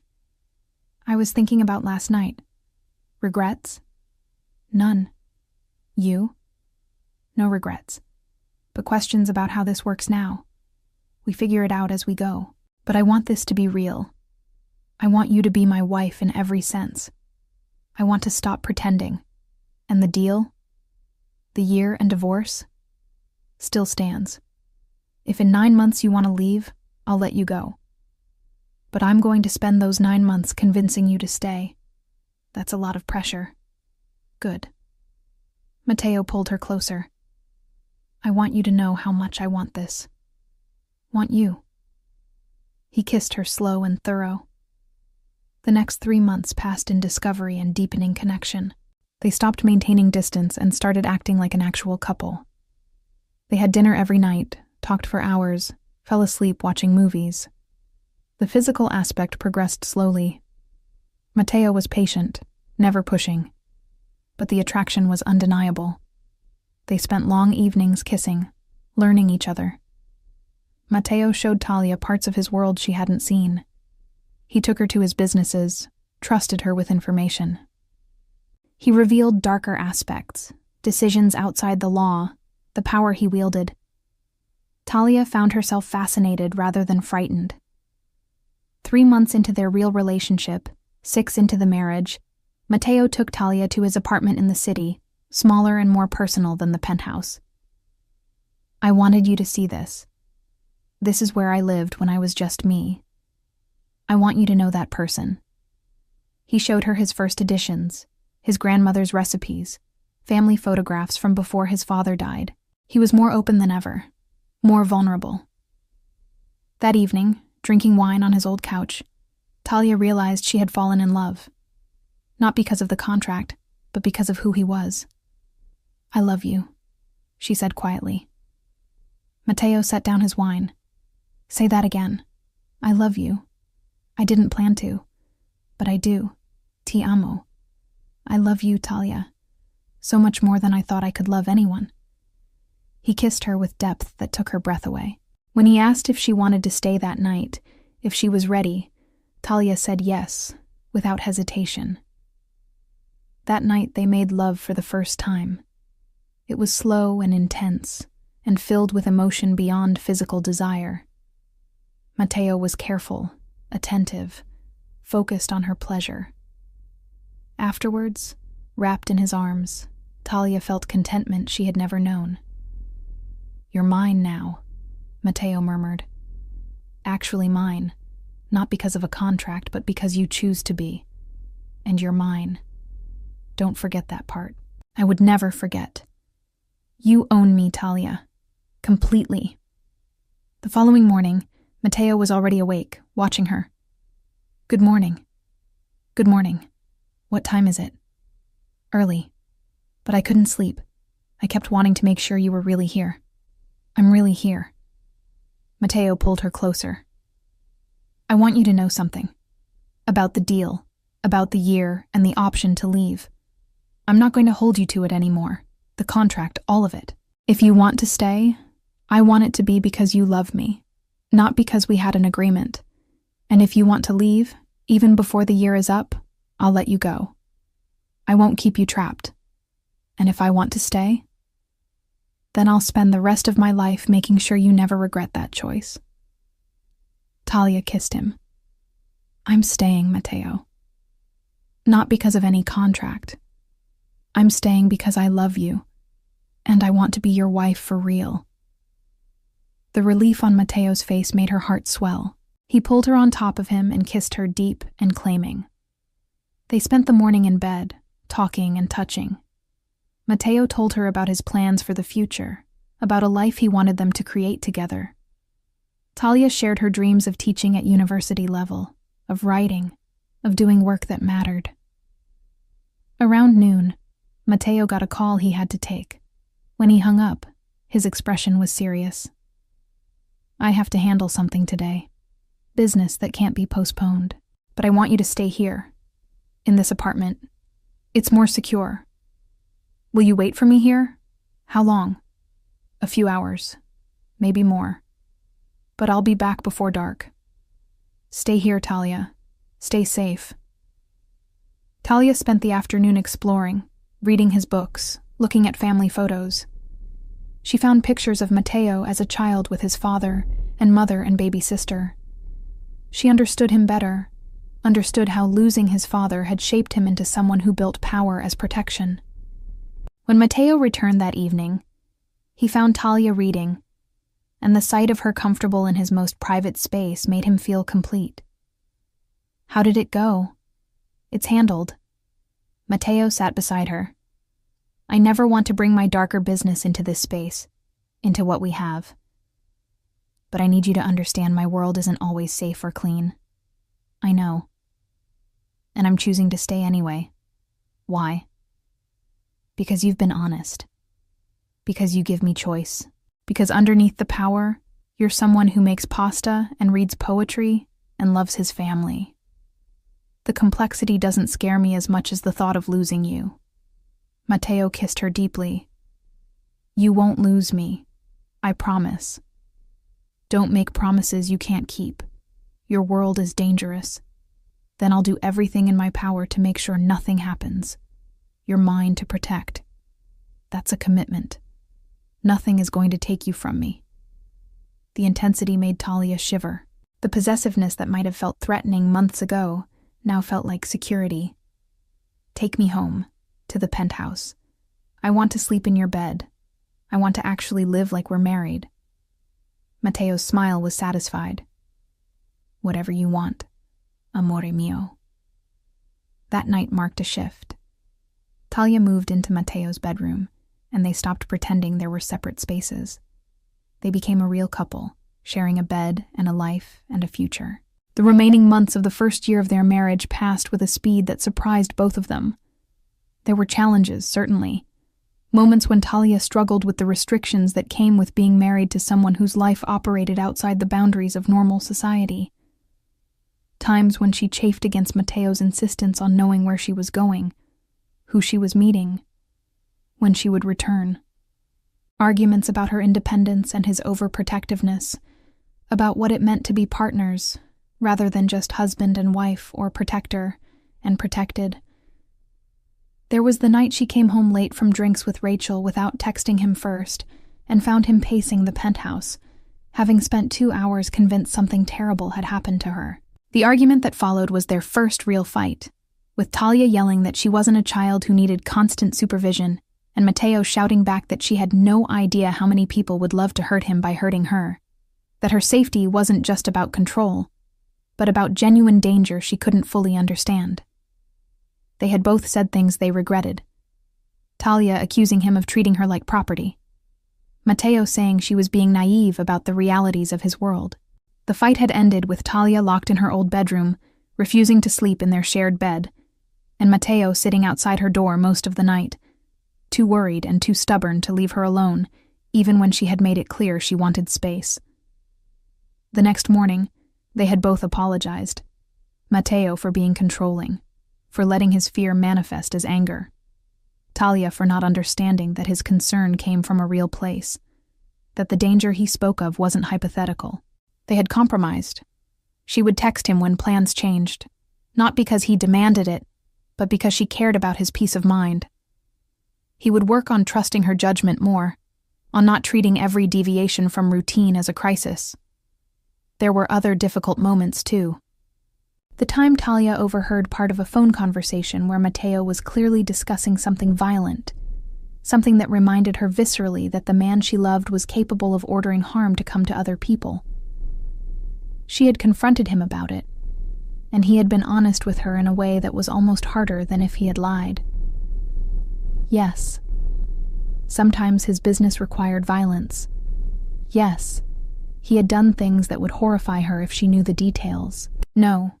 I was thinking about last night." "Regrets?" "None." "You?" "No regrets. But questions about how this works now. We figure it out as we go. But I want this to be real. I want you to be my wife in every sense. I want to stop pretending. And the deal? The year and divorce? Still stands. If in 9 months you want to leave, I'll let you go. But I'm going to spend those 9 months convincing you to stay. That's a lot of pressure." "Good." Matteo pulled her closer. "I want you to know how much I want this. Want you." He kissed her slow and thorough. The next 3 months passed in discovery and deepening connection. They stopped maintaining distance and started acting like an actual couple. They had dinner every night, talked for hours, fell asleep watching movies. The physical aspect progressed slowly. Matteo was patient, never pushing. But the attraction was undeniable. They spent long evenings kissing, learning each other. Matteo showed Talia parts of his world she hadn't seen. He took her to his businesses, trusted her with information. He revealed darker aspects, decisions outside the law, the power he wielded. Talia found herself fascinated rather than frightened. 3 months into their real relationship, 6 into the marriage, Matteo took Talia to his apartment in the city, smaller and more personal than the penthouse. "I wanted you to see this. This is where I lived when I was just me. I want you to know that person. He showed her his first editions, his grandmother's recipes, family photographs from before his father died. He was more open than ever, more vulnerable. That evening, drinking wine on his old couch, Talia realized she had fallen in love. Not because of the contract, but because of who he was. I love you, she said quietly. Matteo set down his wine. Say that again. I love you. I didn't plan to, but I do. Ti amo. I love you, Talia. So much more than I thought I could love anyone. He kissed her with depth that took her breath away. When he asked if she wanted to stay that night, if she was ready, Talia said yes, without hesitation. That night they made love for the first time. It was slow and intense, and filled with emotion beyond physical desire. Matteo was careful, attentive, focused on her pleasure. Afterwards, wrapped in his arms, Talia felt contentment she had never known. You're mine now, Matteo murmured. Actually mine, not because of a contract, but because you choose to be. And you're mine. Don't forget that part. I would never forget. You own me, Talia. Completely. The following morning, Matteo was already awake, watching her. Good morning. Good morning. What time is it? Early. But I couldn't sleep. I kept wanting to make sure you were really here. I'm really here. Matteo pulled her closer. I want you to know something. About the deal, about the year, and the option to leave. I'm not going to hold you to it anymore. The contract, all of it. If you want to stay, I want it to be because you love me, not because we had an agreement. And if you want to leave, even before the year is up, I'll let you go. I won't keep you trapped. And if I want to stay, then I'll spend the rest of my life making sure you never regret that choice. Talia kissed him. I'm staying, Matteo. Not because of any contract. I'm staying because I love you, and I want to be your wife for real. The relief on Matteo's face made her heart swell. He pulled her on top of him and kissed her deep and claiming. They spent the morning in bed, talking and touching. Matteo told her about his plans for the future, about a life he wanted them to create together. Talia shared her dreams of teaching at university level, of writing, of doing work that mattered. Around noon, Matteo got a call he had to take. When he hung up, his expression was serious. I have to handle something today. Business that can't be postponed. But I want you to stay here, in this apartment. It's more secure. Will you wait for me here? How long? A few hours. Maybe more. But I'll be back before dark. Stay here, Talia. Stay safe. Talia spent the afternoon exploring, reading his books, looking at family photos. She found pictures of Matteo as a child with his father and mother and baby sister. She understood him better, understood how losing his father had shaped him into someone who built power as protection. When Matteo returned that evening, he found Talia reading, and the sight of her comfortable in his most private space made him feel complete. How did it go? It's handled. Matteo sat beside her. I never want to bring my darker business into this space, into what we have. But I need you to understand my world isn't always safe or clean. I know. And I'm choosing to stay anyway. Why? Because you've been honest. Because you give me choice. Because underneath the power, you're someone who makes pasta and reads poetry and loves his family. The complexity doesn't scare me as much as the thought of losing you. Matteo kissed her deeply. You won't lose me. I promise. Don't make promises you can't keep. Your world is dangerous. Then I'll do everything in my power to make sure nothing happens. You're mine to protect. That's a commitment. Nothing is going to take you from me. The intensity made Talia shiver. The possessiveness that might have felt threatening months ago now felt like security. Take me home, to the penthouse. I want to sleep in your bed. I want to actually live like we're married. Matteo's smile was satisfied. Whatever you want. amore mio. That night marked a shift. Talia moved into Matteo's bedroom, and they stopped pretending there were separate spaces. They became a real couple, sharing a bed and a life and a future. The remaining months of the first year of their marriage passed with a speed that surprised both of them. There were challenges, certainly. Moments when Talia struggled with the restrictions that came with being married to someone whose life operated outside the boundaries of normal society. Times when she chafed against Matteo's insistence on knowing where she was going, who she was meeting, when she would return. Arguments about her independence and his overprotectiveness, about what it meant to be partners, rather than just husband and wife or protector and protected. There was the night she came home late from drinks with Rachel without texting him first, and found him pacing the penthouse, having spent 2 hours convinced something terrible had happened to her. The argument that followed was their first real fight, with Talia yelling that she wasn't a child who needed constant supervision, and Matteo shouting back that she had no idea how many people would love to hurt him by hurting her, that her safety wasn't just about control, but about genuine danger she couldn't fully understand. They had both said things they regretted. Talia accusing him of treating her like property. Matteo saying she was being naive about the realities of his world. The fight had ended with Talia locked in her old bedroom, refusing to sleep in their shared bed, and Matteo sitting outside her door most of the night, too worried and too stubborn to leave her alone, even when she had made it clear she wanted space. The next morning, they had both apologized. Matteo for being controlling, for letting his fear manifest as anger. Talia for not understanding that his concern came from a real place, that the danger he spoke of wasn't hypothetical. They had compromised. She would text him when plans changed, not because he demanded it, but because she cared about his peace of mind. He would work on trusting her judgment more, on not treating every deviation from routine as a crisis. There were other difficult moments, too. The time Talia overheard part of a phone conversation where Matteo was clearly discussing something violent, something that reminded her viscerally that the man she loved was capable of ordering harm to come to other people. She had confronted him about it, and he had been honest with her in a way that was almost harder than if he had lied. Yes. Sometimes his business required violence. Yes. He had done things that would horrify her if she knew the details. No.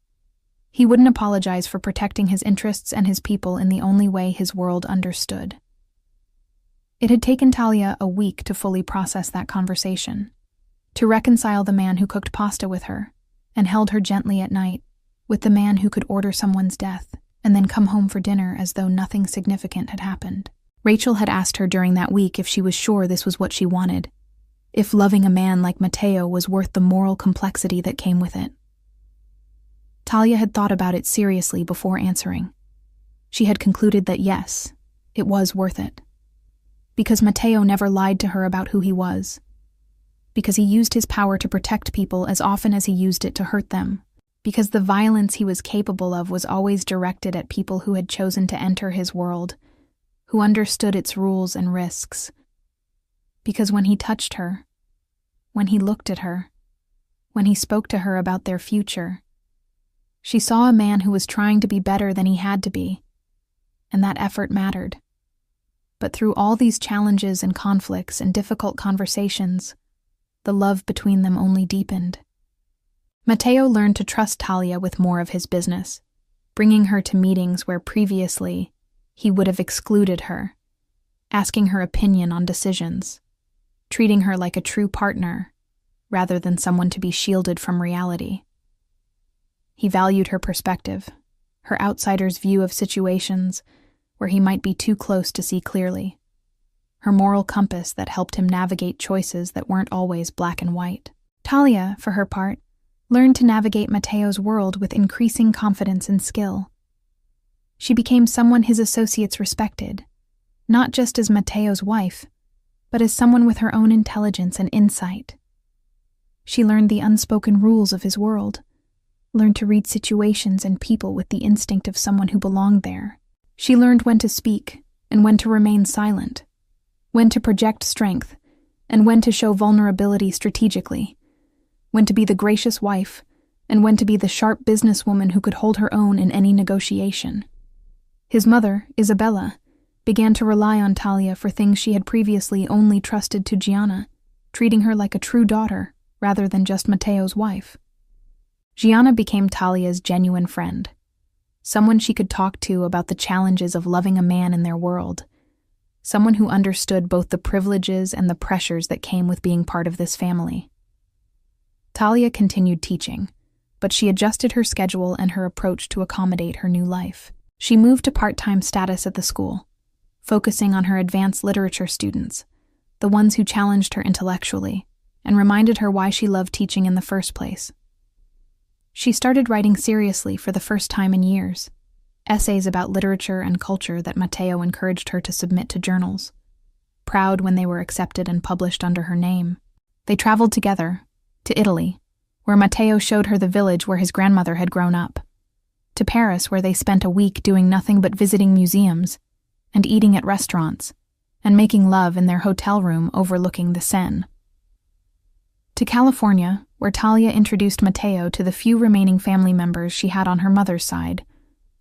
He wouldn't apologize for protecting his interests and his people in the only way his world understood. It had taken Talia a week to fully process that conversation, to reconcile the man who cooked pasta with her and held her gently at night, with the man who could order someone's death and then come home for dinner as though nothing significant had happened. Rachel had asked her during that week if she was sure this was what she wanted, if loving a man like Matteo was worth the moral complexity that came with it. Talia had thought about it seriously before answering. She had concluded that yes, it was worth it. Because Matteo never lied to her about who he was. Because he used his power to protect people as often as he used it to hurt them. Because the violence he was capable of was always directed at people who had chosen to enter his world, who understood its rules and risks. Because when he touched her, when he looked at her, when he spoke to her about their future, she saw a man who was trying to be better than he had to be, and that effort mattered. But through all these challenges and conflicts and difficult conversations, the love between them only deepened. Matteo learned to trust Talia with more of his business, bringing her to meetings where previously he would have excluded her, asking her opinion on decisions, treating her like a true partner rather than someone to be shielded from reality. He valued her perspective, her outsider's view of situations where he might be too close to see clearly, her moral compass that helped him navigate choices that weren't always black and white. Talia, for her part, learned to navigate Matteo's world with increasing confidence and skill. She became someone his associates respected, not just as Matteo's wife, but as someone with her own intelligence and insight. She learned the unspoken rules of his world, learned to read situations and people with the instinct of someone who belonged there. She learned when to speak and when to remain silent, when to project strength and when to show vulnerability strategically, when to be the gracious wife and when to be the sharp businesswoman who could hold her own in any negotiation. His mother, Isabella, began to rely on Talia for things she had previously only trusted to Gianna, treating her like a true daughter rather than just Matteo's wife. Gianna became Talia's genuine friend, someone she could talk to about the challenges of loving a man in their world, someone who understood both the privileges and the pressures that came with being part of this family. Talia continued teaching, but she adjusted her schedule and her approach to accommodate her new life. She moved to part-time status at the school, focusing on her advanced literature students, the ones who challenged her intellectually and reminded her why she loved teaching in the first place. She started writing seriously for the first time in years, essays about literature and culture that Matteo encouraged her to submit to journals, proud when they were accepted and published under her name. They traveled together to Italy, where Matteo showed her the village where his grandmother had grown up, to Paris, where they spent a week doing nothing but visiting museums and eating at restaurants and making love in their hotel room overlooking the Seine, to California, where Talia introduced Matteo to the few remaining family members she had on her mother's side,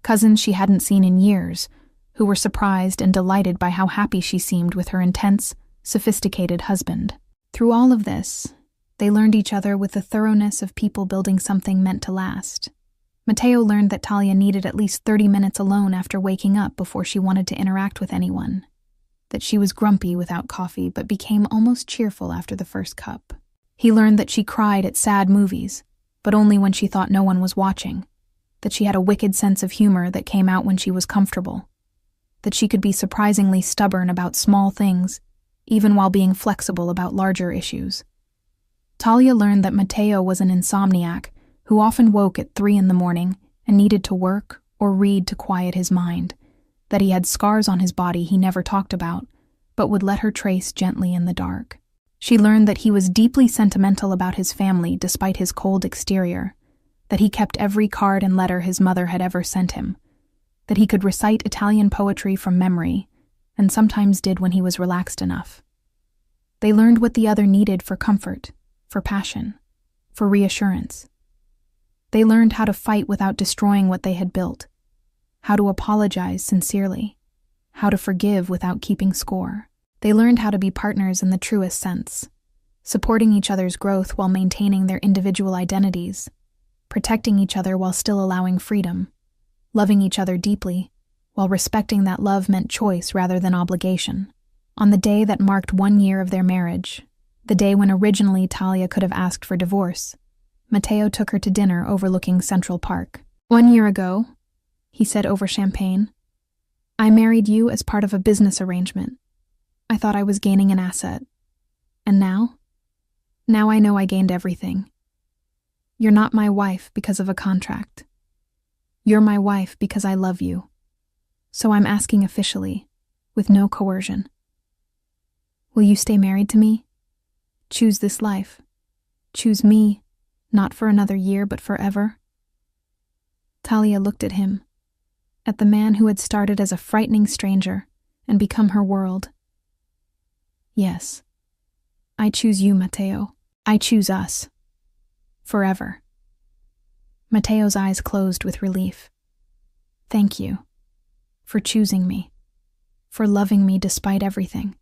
cousins she hadn't seen in years, who were surprised and delighted by how happy she seemed with her intense, sophisticated husband. Through all of this, they learned each other with the thoroughness of people building something meant to last. Matteo learned that Talia needed at least 30 minutes alone after waking up before she wanted to interact with anyone, that she was grumpy without coffee but became almost cheerful after the first cup. He learned that she cried at sad movies, but only when she thought no one was watching, that she had a wicked sense of humor that came out when she was comfortable, that she could be surprisingly stubborn about small things, even while being flexible about larger issues. Talia learned that Matteo was an insomniac who often woke at 3 in the morning and needed to work or read to quiet his mind, that he had scars on his body he never talked about, but would let her trace gently in the dark. She learned that he was deeply sentimental about his family despite his cold exterior, that he kept every card and letter his mother had ever sent him, that he could recite Italian poetry from memory, and sometimes did when he was relaxed enough. They learned what the other needed for comfort, for passion, for reassurance. They learned how to fight without destroying what they had built, how to apologize sincerely, how to forgive without keeping score. They learned how to be partners in the truest sense, supporting each other's growth while maintaining their individual identities, protecting each other while still allowing freedom, loving each other deeply, while respecting that love meant choice rather than obligation. On the day that marked 1 year of their marriage, the day when originally Talia could have asked for divorce, Matteo took her to dinner overlooking Central Park. 1 year ago, he said over champagne, I married you as part of a business arrangement. I thought I was gaining an asset. And now? Now I know I gained everything. You're not my wife because of a contract. You're my wife because I love you. So I'm asking officially, with no coercion. Will you stay married to me? Choose this life. Choose me, not for another year but forever. Talia looked at him, at the man who had started as a frightening stranger and become her world. Yes, I choose you, Matteo. I choose us. Forever. Matteo's eyes closed with relief. Thank you. For choosing me. For loving me despite everything.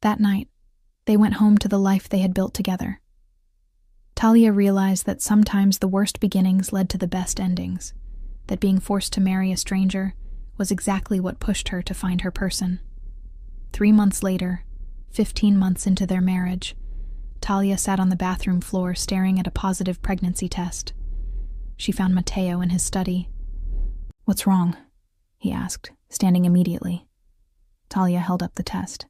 That night, they went home to the life they had built together. Talia realized that sometimes the worst beginnings led to the best endings, that being forced to marry a stranger was exactly what pushed her to find her person. 3 months later, 15 months into their marriage, Talia sat on the bathroom floor staring at a positive pregnancy test. She found Matteo in his study. What's wrong? He asked, standing immediately. Talia held up the test.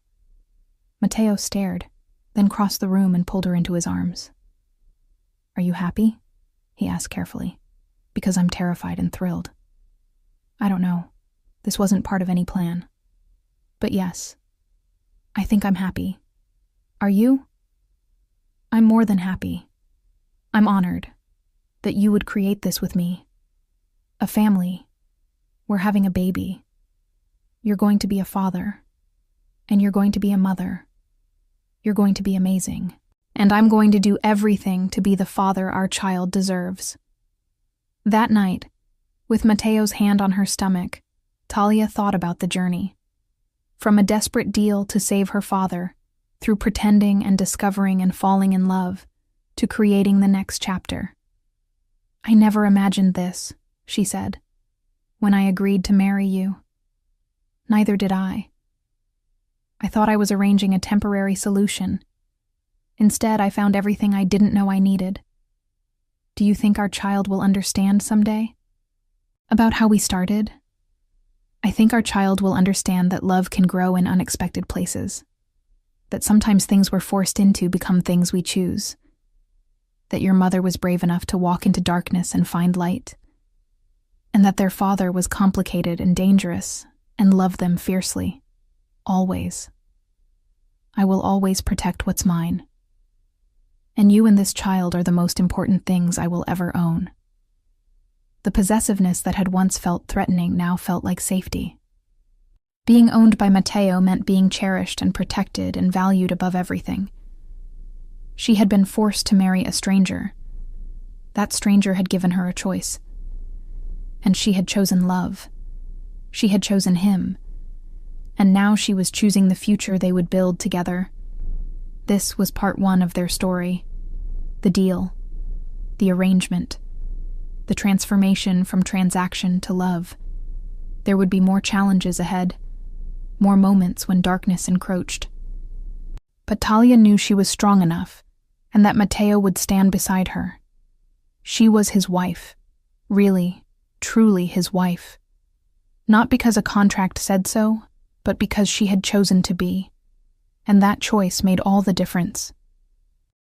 Matteo stared, then crossed the room and pulled her into his arms. Are you happy? He asked carefully. Because I'm terrified and thrilled. I don't know. This wasn't part of any plan. But yes, I think I'm happy. Are you? I'm more than happy. I'm honored that you would create this with me. A family. We're having a baby. You're going to be a father. And you're going to be a mother. You're going to be amazing. and I'm going to do everything to be the father our child deserves." That night, with Mateo's hand on her stomach, Talia thought about the journey. From a desperate deal to save her father, through pretending and discovering and falling in love, to creating the next chapter. "I never imagined this," she said, "when I agreed to marry you. Neither did I. I thought I was arranging a temporary solution. Instead, I found everything I didn't know I needed. Do you think our child will understand someday? About how we started? I think our child will understand that love can grow in unexpected places. That sometimes things we're forced into become things we choose. That your mother was brave enough to walk into darkness and find light. And that their father was complicated and dangerous and loved them fiercely. Always. I will always protect what's mine. And you and this child are the most important things I will ever own." The possessiveness that had once felt threatening now felt like safety. Being owned by Mateo meant being cherished and protected and valued above everything. She had been forced to marry a stranger. That stranger had given her a choice. And she had chosen love. She had chosen him. And now she was choosing the future they would build together. This was part one of their story. The deal. The arrangement. The transformation from transaction to love. There would be more challenges ahead. More moments when darkness encroached. But Talia knew she was strong enough, and that Mateo would stand beside her. She was his wife. Really, truly his wife. Not because a contract said so, but because she had chosen to be. And that choice made all the difference.